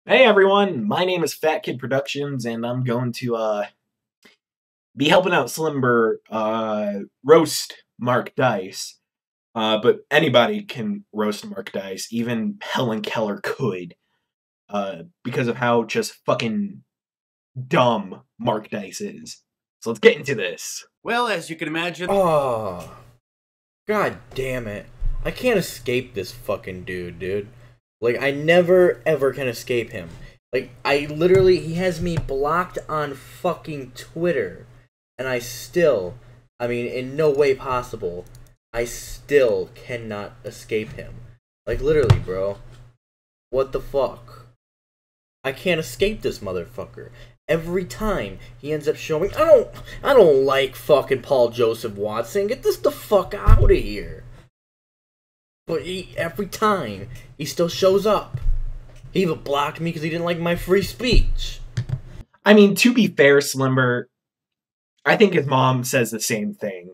Hey everyone, my name is Fat Kid Productions, and I'm going to be helping out Slimber roast Mark Dice. But anybody can roast Mark Dice, even Helen Keller could, because of how just fucking dumb Mark Dice is. So let's get into this. Well, as you can imagine... Oh, god damn it. I can't escape this fucking dude. Like, I never, ever can escape him. Like, he has me blocked on fucking Twitter. And in no way possible, I still cannot escape him. Like, literally, bro. What the fuck? I can't escape this motherfucker. Every time he ends up showing, I don't like fucking Paul Joseph Watson. Get this the fuck out of here. But every time, he still shows up. He even blocked me because he didn't like my free speech. I mean, to be fair, Slimber, I think his mom says the same thing.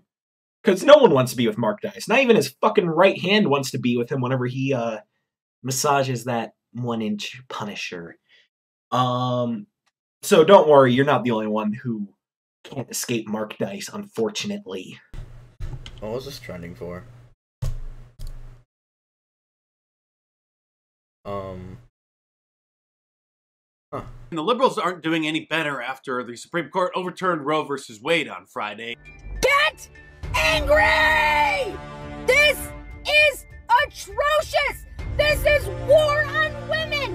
Because no one wants to be with Mark Dice. Not even his fucking right hand wants to be with him whenever he massages that 1-inch Punisher. So don't worry, you're not the only one who can't escape Mark Dice, unfortunately. What was this trending for? And the liberals aren't doing any better after the Supreme Court overturned Roe v. Wade on Friday. Get angry! This is atrocious! This is war on women!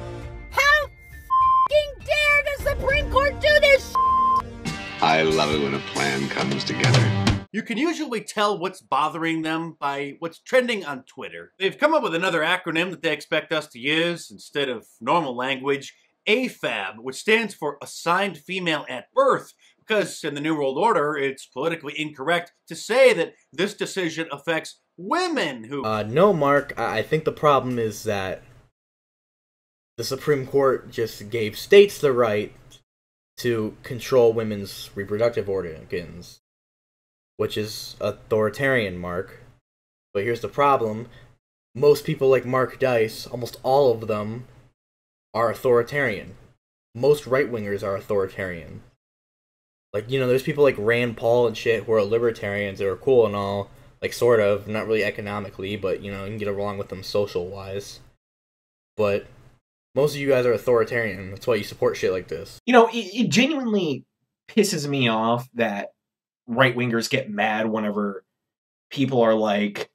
How f***ing dare the Supreme Court do this shit? I love it when a plan comes together. You can usually tell what's bothering them by what's trending on Twitter. They've come up with another acronym that they expect us to use instead of normal language, AFAB, which stands for Assigned Female at Birth, because in the New World Order, it's politically incorrect to say that this decision affects women who... No, Mark, I think the problem is that the Supreme Court just gave states the right to control women's reproductive organs, which is authoritarian, Mark. But here's the problem. Most people like Mark Dice, almost all of them, are authoritarian. Most right-wingers are authoritarian. Like, you know, there's people like Rand Paul and shit who are libertarians that are cool and all. Like, sort of. Not really economically, but, you know, you can get along with them social-wise. But most of you guys are authoritarian. That's why you support shit like this. You know, it genuinely pisses me off that right-wingers get mad whenever people are like...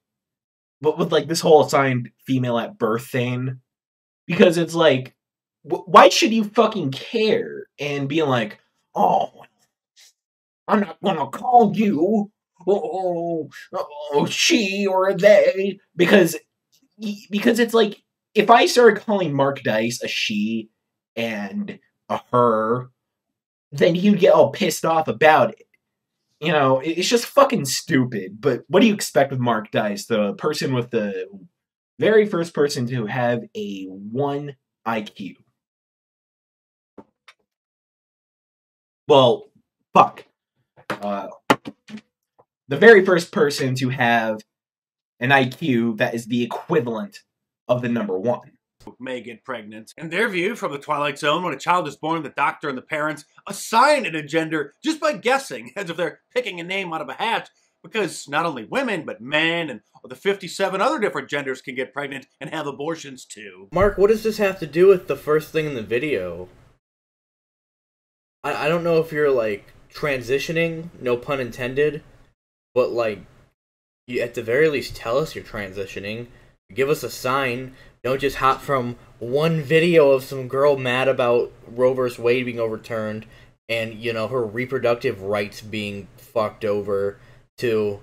But with, like, this whole assigned female at birth thing. Because it's like... Why should you fucking care? And being like, oh, I'm not gonna call you, she or they, because it's like, if I started calling Mark Dice a she and a her, then he'd get all pissed off about it. You know, it's just fucking stupid. But what do you expect with Mark Dice, the person with the very first person to have a 1 IQ? Well, fuck. The very first person to have an IQ that is the equivalent of the number 1. May get pregnant. In their view, from the Twilight Zone, when a child is born, the doctor and the parents assign it a gender just by guessing, as if they're picking a name out of a hat, because not only women, but men and the 57 other different genders can get pregnant and have abortions too. Mark, what does this have to do with the first thing in the video? I don't know if you're, like, transitioning, no pun intended, but, like, you at the very least tell us you're transitioning. Give us a sign. Don't just hop from one video of some girl mad about Roe vs. Wade being overturned and, you know, her reproductive rights being fucked over to,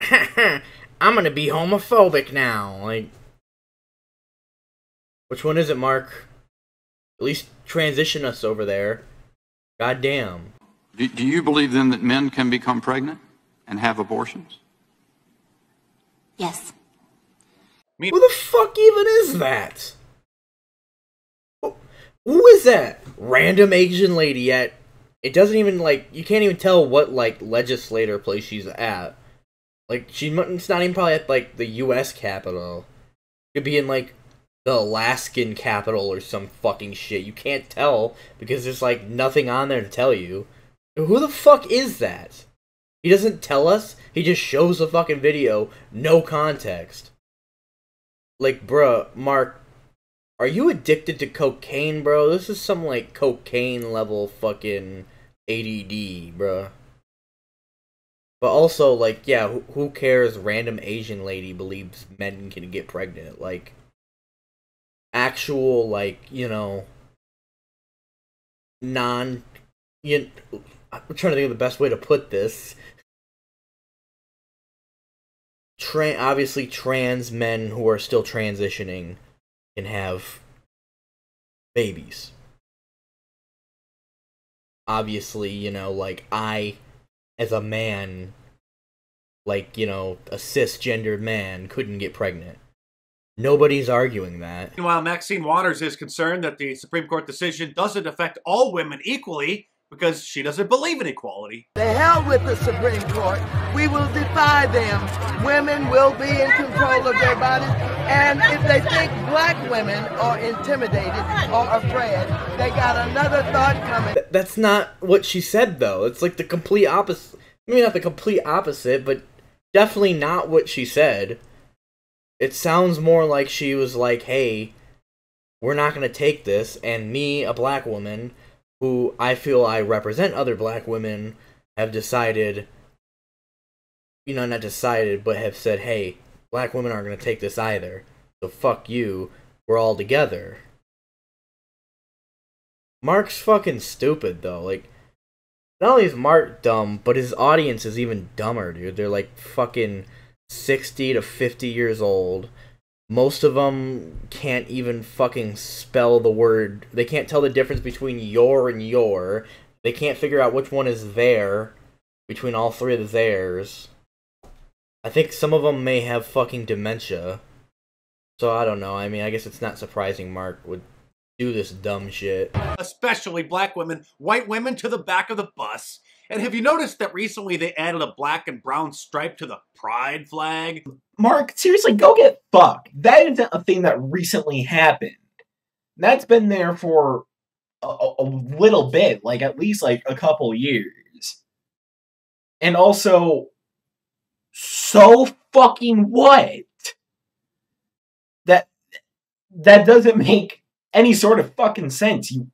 I'm gonna be homophobic now. Like, which one is it, Mark? At least transition us over there. God damn. Do you believe then that men can become pregnant and have abortions? Yes. Who the fuck even is that? Who is that? Random Asian lady at... It doesn't even, like... You can't even tell what, like, legislator place she's at. Like, it's not even probably at, like, the U.S. Capitol. It could be in, like, the Alaskan capital or some fucking shit. You can't tell because there's like nothing on there to tell you. Who the fuck is that? He doesn't tell us. He just shows the fucking video, no context. Like, bruh, Mark, are you addicted to cocaine, bro? This is some like cocaine level fucking ADD, bruh. But also, like, yeah, who cares? Random Asian lady believes men can get pregnant. Like, actual, like, you know, I'm trying to think of the best way to put this. Obviously, trans men who are still transitioning can have babies. Obviously, you know, like, I, as a man, like, you know, a cisgendered man, couldn't get pregnant. Nobody's arguing that. Meanwhile, Maxine Waters is concerned that the Supreme Court decision doesn't affect all women equally because she doesn't believe in equality. The hell with the Supreme Court. We will defy them. Women will be in control of their bodies. And if they think black women are intimidated or afraid, they got another thought coming. That's not what she said, though. It's like the complete opposite. Maybe not the complete opposite, but definitely not what she said. It sounds more like she was like, hey, we're not going to take this, and me, a black woman, who I feel I represent other black women, have decided, you know, not decided, but have said, hey, black women aren't going to take this either, so fuck you, we're all together. Mark's fucking stupid, though. Like, not only is Mark dumb, but his audience is even dumber, dude. They're like fucking 60 to 50 years old. Most of them can't even fucking spell the word. They can't tell the difference between your and your. They can't figure out which one is there between all three of the theirs. I think some of them may have fucking dementia. So I don't know. I mean, I guess it's not surprising Mark would do this dumb shit. Especially black women, white women to the back of the bus. And have you noticed that recently they added a black and brown stripe to the pride flag? Mark, seriously, go get fucked. That isn't a thing that recently happened. That's been there for a little bit, like at least like a couple years. And also, so fucking what? That doesn't make any sort of fucking sense, you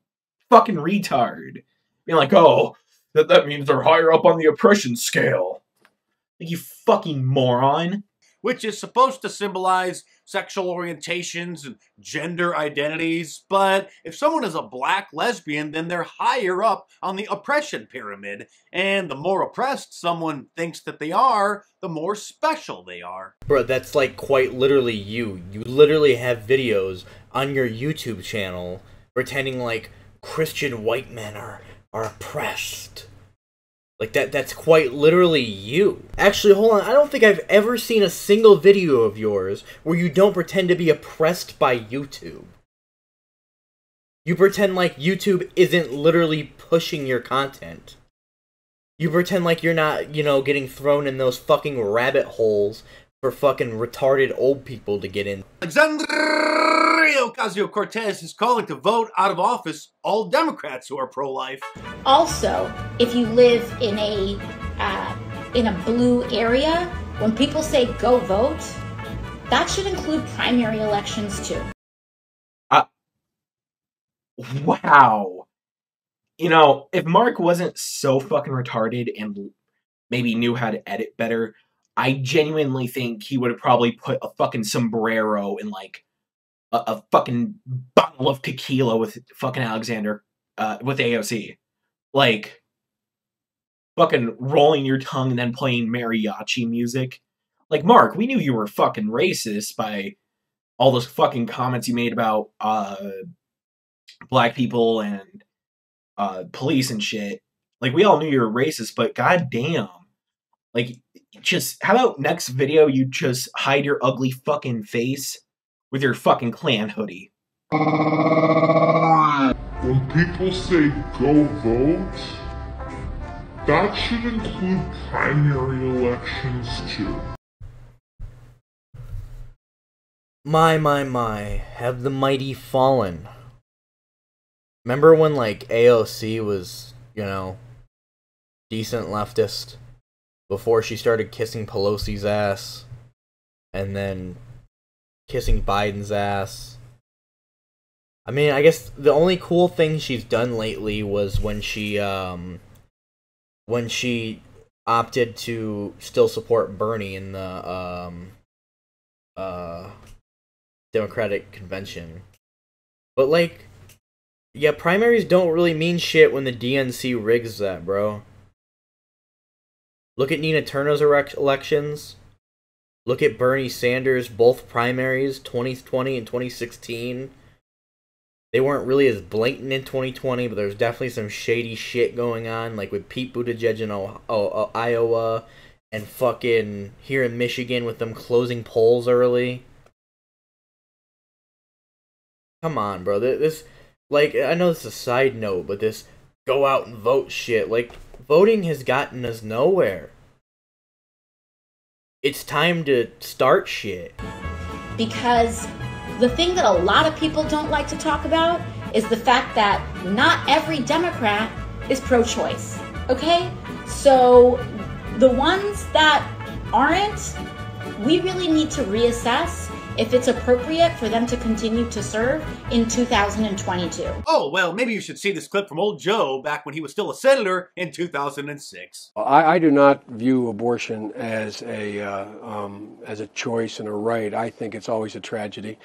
fucking retard. Being like, oh, that means they're higher up on the oppression scale. Like, you fucking moron. Which is supposed to symbolize sexual orientations and gender identities, but if someone is a black lesbian, then they're higher up on the oppression pyramid, and the more oppressed someone thinks that they are, the more special they are. Bro, that's like quite literally you. You literally have videos on your YouTube channel pretending like Christian white men are oppressed. Like, that's quite literally you. Actually, hold on, I don't think I've ever seen a single video of yours where you don't pretend to be oppressed by YouTube. You pretend like YouTube isn't literally pushing your content. You pretend like you're not, you know, getting thrown in those fucking rabbit holes for fucking retarded old people to get in. Alexandria Ocasio-Cortez is calling to vote out of office all Democrats who are pro-life. Also, if you live in a blue area, when people say go vote, that should include primary elections too. Wow. You know, if Mark wasn't so fucking retarded and maybe knew how to edit better, I genuinely think he would have probably put a fucking sombrero in like a fucking bottle of tequila with fucking Alexander, with AOC. Like, fucking rolling your tongue and then playing mariachi music. Like, Mark, we knew you were fucking racist by all those fucking comments you made about, black people and, police and shit. Like, we all knew you were racist, but goddamn. Like, just, how about next video you just hide your ugly fucking face with your fucking Klan hoodie? When people say go vote, that should include primary elections too. My, have the mighty fallen. Remember when, like, AOC was, you know, decent leftist before she started kissing Pelosi's ass and then kissing Biden's ass? I mean, I guess the only cool thing she's done lately was when she opted to still support Bernie in the Democratic convention. But, like, yeah, primaries don't really mean shit when the DNC rigs that, bro. Look at Nina Turner's elections. Look at Bernie Sanders' both primaries, 2020 and 2016. They weren't really as blatant in 2020, but there's definitely some shady shit going on, like with Pete Buttigieg in Iowa, and fucking here in Michigan with them closing polls early. Come on, bro. This, like, I know this is a side note, but this go out and vote shit, like, voting has gotten us nowhere. It's time to start shit. Because the thing that a lot of people don't like to talk about is the fact that not every Democrat is pro-choice, okay? So the ones that aren't, we really need to reassess if it's appropriate for them to continue to serve in 2022. Oh, well, maybe you should see this clip from old Joe back when he was still a senator in 2006. I do not view abortion as a choice and a right. I think it's always a tragedy.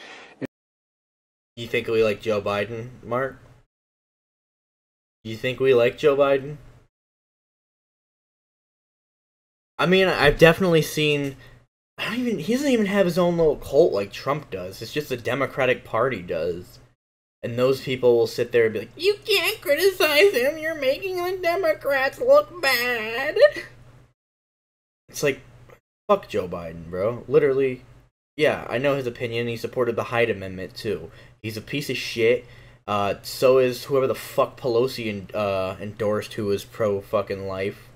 You think we like Joe Biden, Mark? You think we like Joe Biden? I mean, I've definitely seen... he doesn't even have his own little cult like Trump does. It's just the Democratic Party does. And those people will sit there and be like, you can't criticize him, you're making the Democrats look bad. It's like, fuck Joe Biden, bro. Literally, yeah, I know his opinion. He supported the Hyde Amendment, too. He's a piece of shit. So is whoever the fuck Pelosi endorsed, who is pro-fucking life.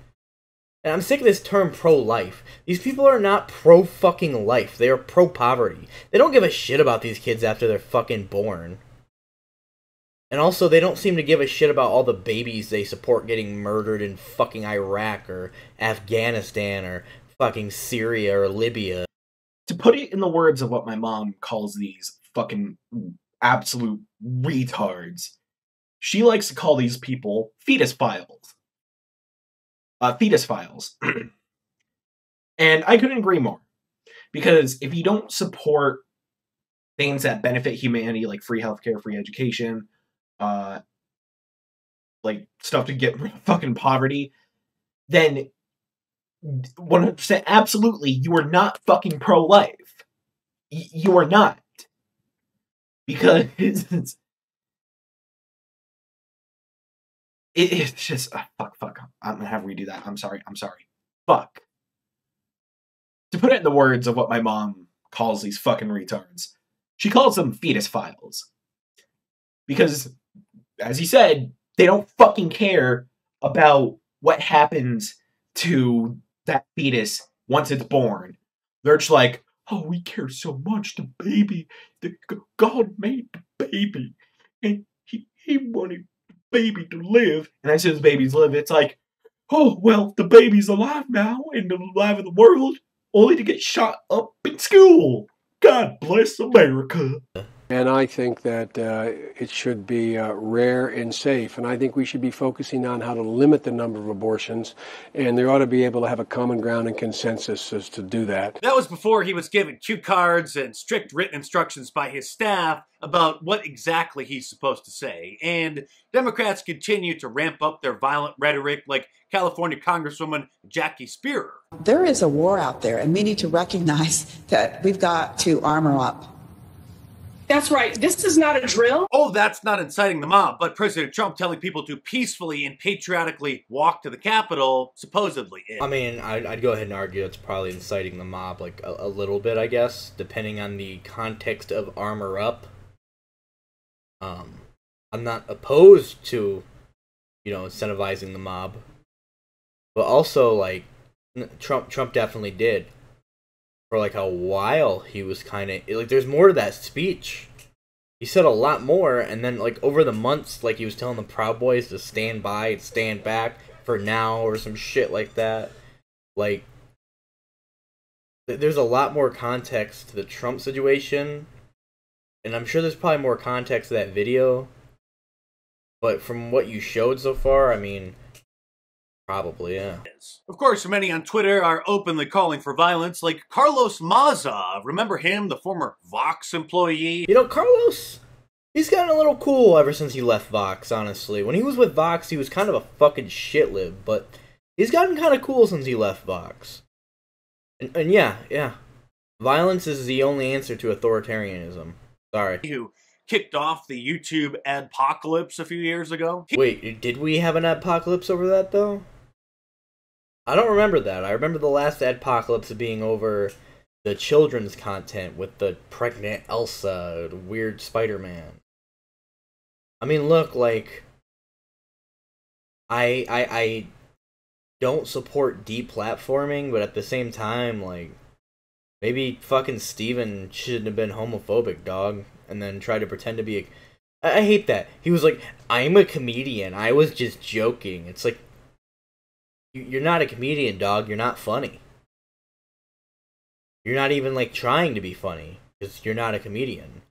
And I'm sick of this term pro-life. These people are not pro-fucking life. They are pro-poverty. They don't give a shit about these kids after they're fucking born. And also, they don't seem to give a shit about all the babies they support getting murdered in fucking Iraq or Afghanistan or fucking Syria or Libya. To put it in the words of what my mom calls these fucking absolute retards, she likes to call these people fetus files. Fetus files. And I couldn't agree more. Because if you don't support things that benefit humanity, like free healthcare, free education, like stuff to get rid of fucking poverty, then 100% absolutely you are not fucking pro-life. You are not. Because it's just, fuck. I'm gonna have to redo that. I'm sorry. Fuck. To put it in the words of what my mom calls these fucking retards, she calls them fetus files. Because, as he said, they don't fucking care about what happens to that fetus once it's born. They're just like, oh, we care so much, the baby. God made the baby. And he wanted baby to live, and as soon as babies live, it's like, oh, well, the baby's alive now, and alive in the world, only to get shot up in school. God bless America. And I think that it should be rare and safe. And I think we should be focusing on how to limit the number of abortions. And they ought to be able to have a common ground and consensus as to do that. That was before he was given cue cards and strict written instructions by his staff about what exactly he's supposed to say. And Democrats continue to ramp up their violent rhetoric, like California Congresswoman Jackie Spearer. There is a war out there, and we need to recognize that we've got to armor up. That's right. This is not a drill. Oh, that's not inciting the mob, but President Trump telling people to peacefully and patriotically walk to the Capitol supposedly is. I mean, I'd go ahead and argue it's probably inciting the mob, like, a little bit, I guess, depending on the context of armor up. I'm not opposed to, you know, incentivizing the mob. But also, like, Trump definitely did. for like a while he was kind of like, there's more to that speech. He said a lot more, and then like over the months, like he was telling the Proud Boys to stand by and stand back for now or some shit like that. Like, there's a lot more context to the Trump situation, and I'm sure there's probably more context to that video. But from what you showed so far, I mean, probably, yeah. Of course, many on Twitter are openly calling for violence, like Carlos Maza. Remember him, the former Vox employee? You know, Carlos, he's gotten a little cool ever since he left Vox, honestly. When he was with Vox, he was kind of a fucking shitlib, but he's gotten kind of cool since he left Vox. And yeah. Violence is the only answer to authoritarianism. Sorry. Who kicked off the YouTube adpocalypse a few years ago. Wait, did we have an adpocalypse over that, though? I don't remember that. I remember the last adpocalypse being over the children's content with the pregnant Elsa, weird Spider-Man. I mean, look, like, I don't support deplatforming, but at the same time, like, maybe fucking Steven shouldn't have been homophobic, dog, and then try to pretend to be a... I hate that. He was like, I'm a comedian, I was just joking. It's like, you're not a comedian, dog, you're not funny. You're not even, like, trying to be funny, because you're not a comedian.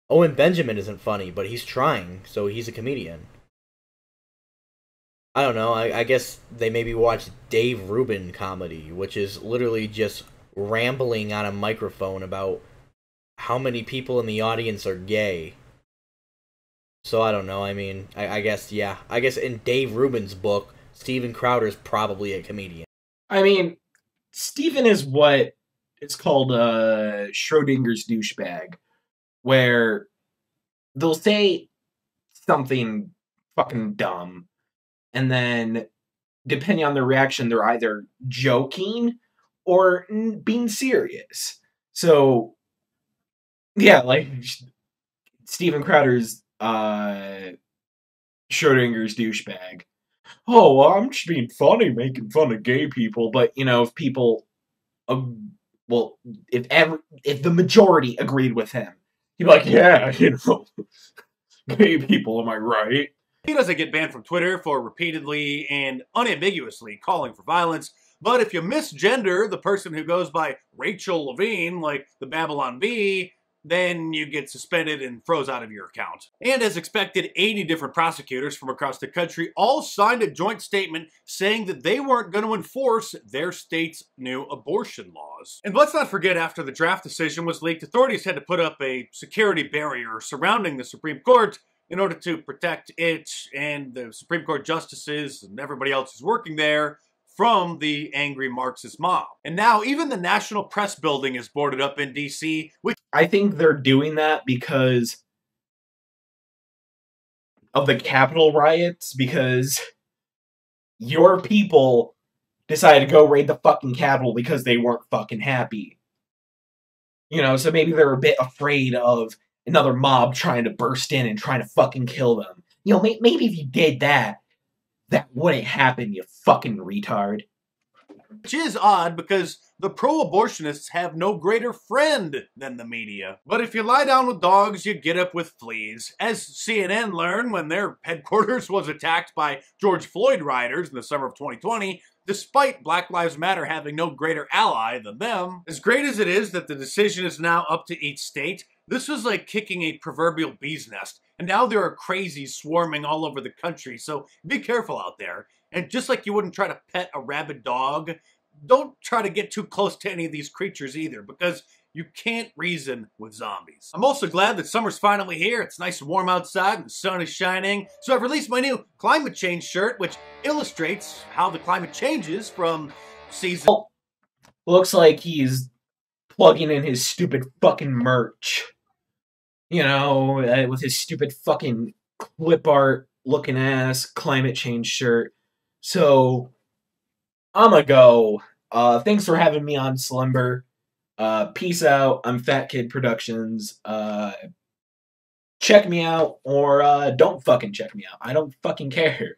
Owen Benjamin isn't funny, but he's trying, so he's a comedian. I don't know, I guess they maybe watched Dave Rubin comedy, which is literally just rambling on a microphone about how many people in the audience are gay. So I don't know, I mean, I guess, yeah. I guess in Dave Rubin's book, Steven Crowder's probably a comedian. I mean, Steven is what is called Schrodinger's douchebag, where they'll say something fucking dumb, and then, depending on their reaction, they're either joking or being serious. So, yeah, like, Steven Crowder's Schrodinger's douchebag. Oh, well, I'm just being funny, making fun of gay people. But, you know, if people, well, if the majority agreed with him, he'd be like, yeah, you know, gay people, am I right? He doesn't get banned from Twitter for repeatedly and unambiguously calling for violence, but if you misgender the person who goes by Rachel Levine, like the Babylon Bee, then you get suspended and froze out of your account. And as expected, 80 different prosecutors from across the country all signed a joint statement saying that they weren't going to enforce their state's new abortion laws. And let's not forget, after the draft decision was leaked, authorities had to put up a security barrier surrounding the Supreme Court in order to protect it and the Supreme Court justices and everybody else who's working there from the angry Marxist mob. And now even the National Press Building is boarded up in DC, which I think they're doing that because of the Capitol riots, because your people decided to go raid the fucking Capitol because they weren't fucking happy. You know, so maybe they're a bit afraid of another mob trying to burst in and trying to fucking kill them. You know, maybe if you did that, that wouldn't happen, you fucking retard. Which is odd because the pro-abortionists have no greater friend than the media. But if you lie down with dogs, you get up with fleas. As CNN learned when their headquarters was attacked by George Floyd rioters in the summer of 2020, despite Black Lives Matter having no greater ally than them. As great as it is that the decision is now up to each state, this was like kicking a proverbial bee's nest. And now there are crazies swarming all over the country, so be careful out there. And just like you wouldn't try to pet a rabid dog, don't try to get too close to any of these creatures either, because you can't reason with zombies. I'm also glad that summer's finally here. It's nice and warm outside and the sun is shining. So I've released my new climate change shirt, which illustrates how the climate changes from season... Well, looks like he's plugging in his stupid fucking merch. You know, with his stupid fucking clip art looking ass climate change shirt. So, I'ma go. Thanks for having me on, Slimber. Peace out. I'm Fat Kid Productions. Check me out, or don't fucking check me out. I don't fucking care.